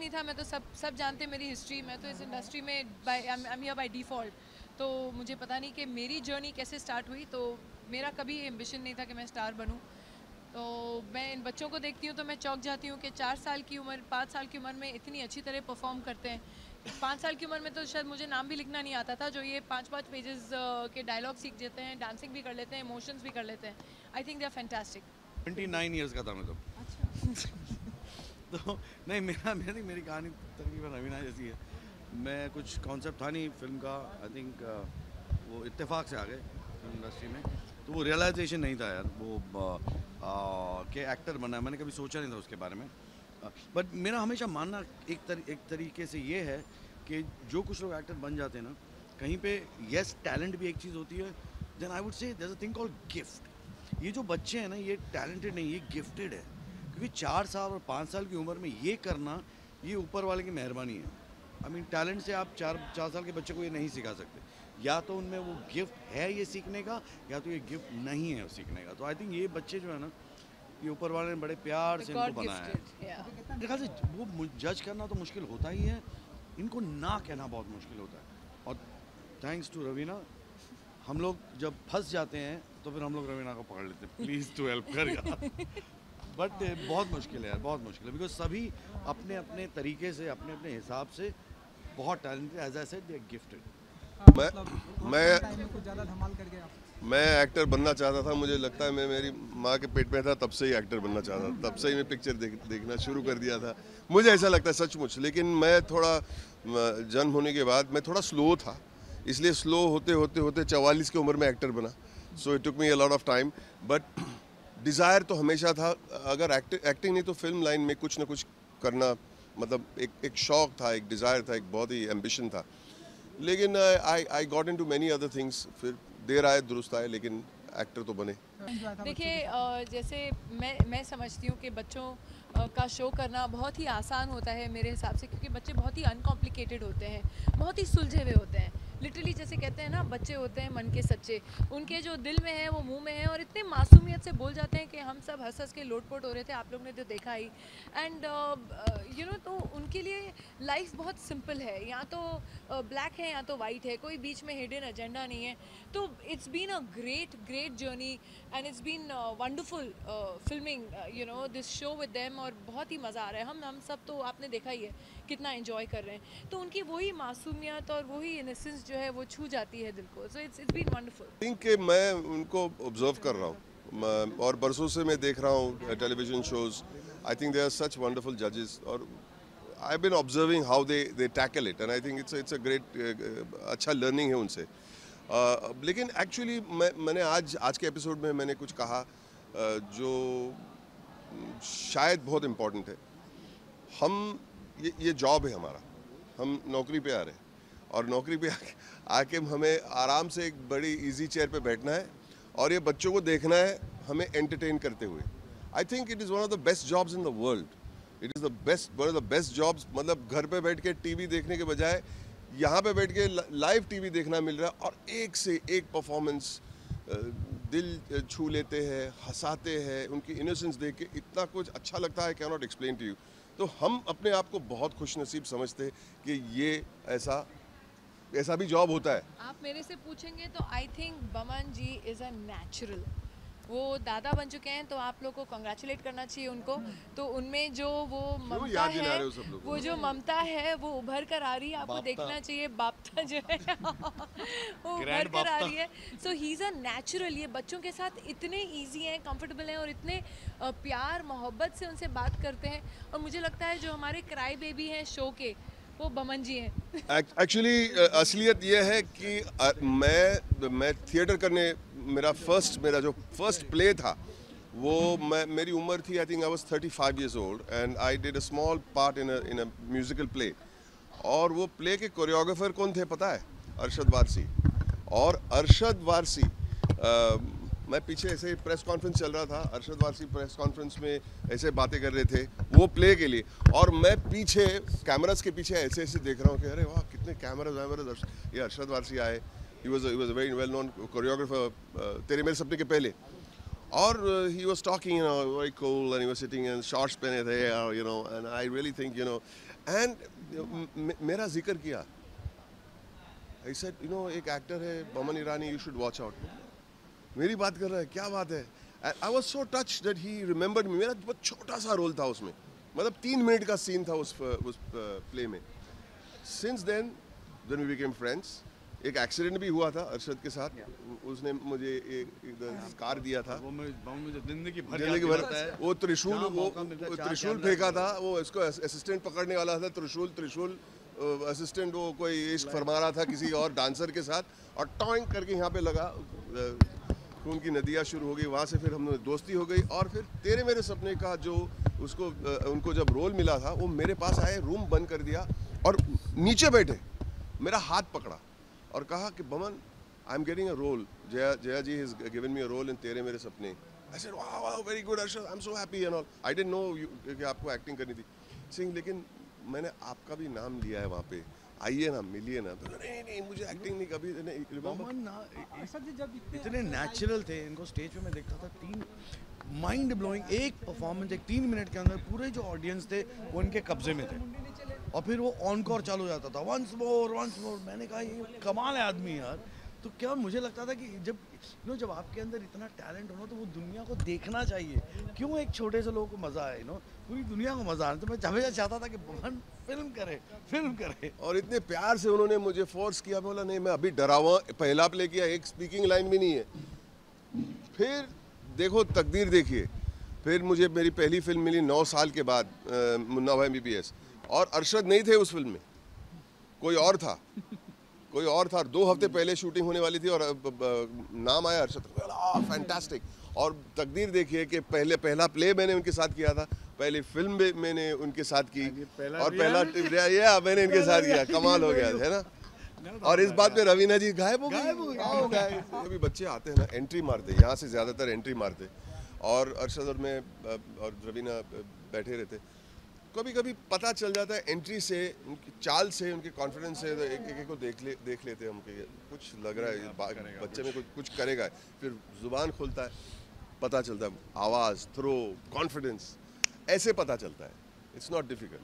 नहीं था, मैं तो सब जानते मेरी हिस्ट्री, मैं तो इस इंडस्ट्री में I am here by default. तो मुझे पता नहीं कि मेरी जर्नी कैसे स्टार्ट हुई। तो मेरा कभी एम्बिशन नहीं था कि मैं स्टार बनूं। तो मैं इन बच्चों को देखती हूँ तो मैं चौंक जाती हूँ कि 4 साल की उम्र, 5 साल की उम्र में इतनी अच्छी तरह परफॉर्म करते हैं। 5 साल की उम्र में तो शायद मुझे नाम भी लिखना नहीं आता था, जो ये 5-5 पेजेस के डायलॉग सीख जाते हैं, डांसिंग भी कर लेते हैं, इमोशंस भी कर लेते हैं। I think they are fantastic. 29 years का था मैं तो। अच्छा। तो नहीं, मेरी कहानी तकरीबन रवीना जैसी है। मैं कुछ कॉन्सेप्ट था नहीं फिल्म का। आई थिंक वो इत्तेफाक से आ गए फिल्म इंडस्ट्री में। तो वो रियलाइजेशन नहीं था यार, वो के एक्टर बनना है, मैंने कभी सोचा नहीं था उसके बारे में। बट मेरा हमेशा मानना एक तरीके से ये है कि जो कुछ लोग एक्टर बन जाते हैं ना, कहीं पे यस टैलेंट भी एक चीज़ होती है, then I would say there is a thing called gift. ये जो बच्चे हैं ना, ये टैलेंटेड नहीं, ये गिफ्टेड है। क्योंकि 4 साल और 5 साल की उम्र में ये करना, ये ऊपर वाले की मेहरबानी है। आई मीन टैलेंट से आप 4 साल के बच्चे को ये नहीं सिखा सकते। या तो उनमें वो गिफ्ट है ये सीखने का, या तो ये गिफ्ट नहीं है सीखने का। तो आई थिंक ये बच्चे जो है ना, ये ऊपर वाले ने बड़े प्यार से इनको गॉड बनाया है। गिफ्टेड, या। मेरे ख्याल से वो जज करना तो मुश्किल होता ही है, इनको ना कहना बहुत मुश्किल होता है। और थैंक्स टू रवीना, हम लोग जब फंस जाते हैं तो फिर हम लोग रवीना को पकड़ लेते हैं, प्लीज़ टू हेल्प कर यार। बट बहुत मुश्किल है यार, बहुत मुश्किल है। बिकॉज सभी अपने अपने तरीके से, अपने अपने हिसाब से बहुत talented, as I said they are gifted. मैं मैं कुछ ज़्यादा धमाल कर गया। मैं एक्टर बनना चाहता था। मुझे लगता है मैं मेरी माँ के पेट में था तब से ही एक्टर बनना चाहता था। तब से ही मैं पिक्चर देखना शुरू कर दिया था। मुझे ऐसा लगता है सचमुच। लेकिन मैं थोड़ा जन्म होने के बाद मैं थोड़ा स्लो था, इसलिए स्लो होते होते होते 44 की उम्र में एक्टर बना। So it took me a lot of time, but desire तो हमेशा था। अगर एक्टिंग नहीं तो फिल्म लाइन में कुछ ना कुछ करना, मतलब एक शौक था, एक डिज़ायर था, एक बहुत ही एम्बिशन था। लेकिन I got into many other things. फिर देर आए दुरुस्त आए, लेकिन एक्टर तो बने। देखिए, जैसे मैं समझती हूँ कि बच्चों का शो करना बहुत ही आसान होता है मेरे हिसाब से, क्योंकि बच्चे बहुत ही अनकॉम्प्लिकेटेड होते हैं, बहुत ही सुलझे हुए होते हैं। लिटरली जैसे कहते हैं ना, बच्चे होते हैं मन के सच्चे, उनके जो दिल में है वो मुंह में है, और इतने मासूमियत से बोल जाते हैं कि हम सब हंस हंस के लोटपोट हो रहे थे, आप लोग ने तो देखा ही। एंड तो उनके लिए लाइफ बहुत सिंपल है, या तो ब्लैक है या तो वाइट है, कोई बीच में हिडन एजेंडा नहीं है। तो it's been a great great journey, and it's been wonderful filming this show with them, और बहुत ही मज़ा आ रहा है। हम सब तो आपने देखा ही है कितना एंजॉय कर रहे हैं। तो उनकी वही मासूमियत और वही इनोसेंस जो है वो छू जाती है दिल को। So it's been wonderful. Think कि मैं उनको ऑब्जर्व कर रहा हूँ और बरसों से मैं देख रहा हूँ television shows. I think they are such wonderful जजेस, और I have been observing how they tackle it, and I think it's a great अच्छा लर्निंग है उनसे। लेकिन एक्चुअली मैंने आज के एपिसोड में मैंने कुछ कहा जो शायद बहुत इम्पोर्टेंट है। हम ये जॉब है हमारा, हम नौकरी पे आ रहे हैं, और नौकरी पे आके हमें आराम से एक बड़ी इजी चेयर पे बैठना है और ये बच्चों को देखना है हमें एंटरटेन करते हुए। I think it is one of the best jobs in the world. It is one of the best jobs. मतलब घर पे बैठ के टीवी देखने के बजाय यहाँ पे बैठ के लाइव टीवी देखना मिल रहा है, और एक से एक परफॉर्मेंस दिल छू लेते हैं, हंसाते हैं। उनकी इनोसेंस देख के इतना कुछ अच्छा लगता है, can not explain to you. तो हम अपने आप को बहुत खुशनसीब समझते हैं कि ये ऐसा भी जॉब होता है। आप मेरे से पूछेंगे तो I think Boman ji is a natural. वो दादा बन चुके हैं, तो आप लोग को कंग्रेचुलेट करना चाहिए उनको। तो उनमें जो वो ममता याद दिला है, रहे हो सब लोगों वो को? जो ममता है वो उभर कर आ रही है, आपको बापता। देखना चाहिए। बापता जो है वो उभर Grand कर आ बापता। रही है। सो ही इज़ अ नेचुरल। ये बच्चों के साथ इतने ईजी हैं, कंफर्टेबल हैं, और इतने प्यार मोहब्बत से उनसे बात करते हैं। और मुझे लगता है जो हमारे क्राई बेबी हैं शो के, वो बमन जी हैं। एक्चुअली असलियत ये है कि मैं थिएटर करने, मेरा जो फर्स्ट प्ले था वो मेरी उम्र थी, I think I was 35 years old, and I did a small part in a musical play. और वो प्ले के कोरियोग्राफर कौन थे पता है? अरशद वारसी। और अरशद वारसी, मैं पीछे ऐसे प्रेस कॉन्फ्रेंस चल रहा था, अरशद वारसी प्रेस कॉन्फ्रेंस में ऐसे बातें कर रहे थे वो प्ले के लिए, और मैं पीछे कैमरास के पीछे ऐसे ऐसे देख रहा हूँ कि अरे वाह कितने कैमरास, ये अरशद वारसी आए। He was a very well known choreographer तेरे मेरे सपने के पहले। और he was talking, very cool, and he was sitting in shorts पहने थे, and I really think, and मेरा जिक्र किया, आई सेड यू नो एक एक्टर है Boman Irani, you should watch out. मेरी बात कर रहा है, क्या बात है। I was so touch that he remembered me. मेरा बहुत छोटा सा रोल था उसमें, मतलब 3 मिनट का सीन था उस प्ले में। Since then we became friends. एक एक्सीडेंट भी हुआ था अरशद के साथ, उसने मुझे एक कार दिया था, वो मुझे जिंदगी भर वो त्रिशूल फेंका था, वो इसको असिस्टेंट पकड़ने वाला था, त्रिशूल असिस्टेंट वो कोई इश्क फरमा रहा था किसी और डांसर के साथ, और टॉइंग करके यहाँ पे लगा, खून की नदियाँ शुरू हो गई। वहाँ से फिर हम दोस्ती हो गई, और फिर तेरे मेरे सपने का जो उनको जब रोल मिला था, वो मेरे पास आए, रूम बंद कर दिया और नीचे बैठे, मेरा हाथ पकड़ा और कहा कि Boman, I am getting a role, Jaya ji has given me a role in Tere Mere Sapne. I said wow very good Arshad, I am so happy and all. I didn't know कि आपको एक्टिंग करनी थी। सिंह, लेकिन मैंने आपका भी नाम लिया है वहाँ पे, आइए ना, मिलिए ना। तो नहीं मुझे एक्टिंग नहीं कभी नहीं। बमन ना इतने नेचुरल थे, इनको स्टेज पे मैं देखता था, 3 माइंड ब्लोइंग एक परफॉर्मेंस, एक 3 मिनट के अंदर पूरे जो ऑडियंस थे वो इनके कब्जे में थे, और फिर वो ऑनकोर चालू हो जाता था, वंस मोर। मैंने कहा ये कमाल है आदमी यार। तो क्या मुझे लगता था कि जब आपके अंदर इतना टैलेंट हो ना, तो वो दुनिया को देखना चाहिए। क्यों एक छोटे से लोगों को मज़ा आए, पूरी दुनिया को मज़ा आए। तो मैं हमेशा चाहता था कि बमन फिल्म करे। और इतने प्यार से उन्होंने मुझे फोर्स किया, बोला नहीं मैं अभी डरा हुआ, पहला प्ले किया, एक स्पीकिंग लाइन भी नहीं है। फिर देखो तकदीर देखिए, फिर मुझे मेरी पहली फिल्म मिली 9 साल के बाद, मुन्ना भाई MBBS, और अरशद नहीं थे उस फिल्म में, कोई और था। 2 हफ्ते पहले शूटिंग होने वाली थी और नाम आया अरशद, फैंटास्टिक। और तकदीर देखिए कि पहला प्ले मैंने उनके साथ किया था, पहली फिल्म भी मैंने उनके साथ की, और पहला मैंने इनके साथ किया, कमाल हो गया है ना। और इस बात में रवीना जी गायब हो गए। अभी बच्चे आते हैं ना, एंट्री मारते, यहाँ से ज़्यादातर एंट्री मारते, और अरशद और मैं और रवीना बैठे रहते। कभी कभी पता चल जाता है एंट्री से, उनकी चाल से, उनके कॉन्फिडेंस से, तो एक को देख लेते हैं हम कि कुछ लग रहा है बच्चे में कुछ करेगा। फिर जुबान खुलता है, पता चलता है, आवाज़, थ्रो, कॉन्फिडेंस, ऐसे पता चलता है। It's not difficult.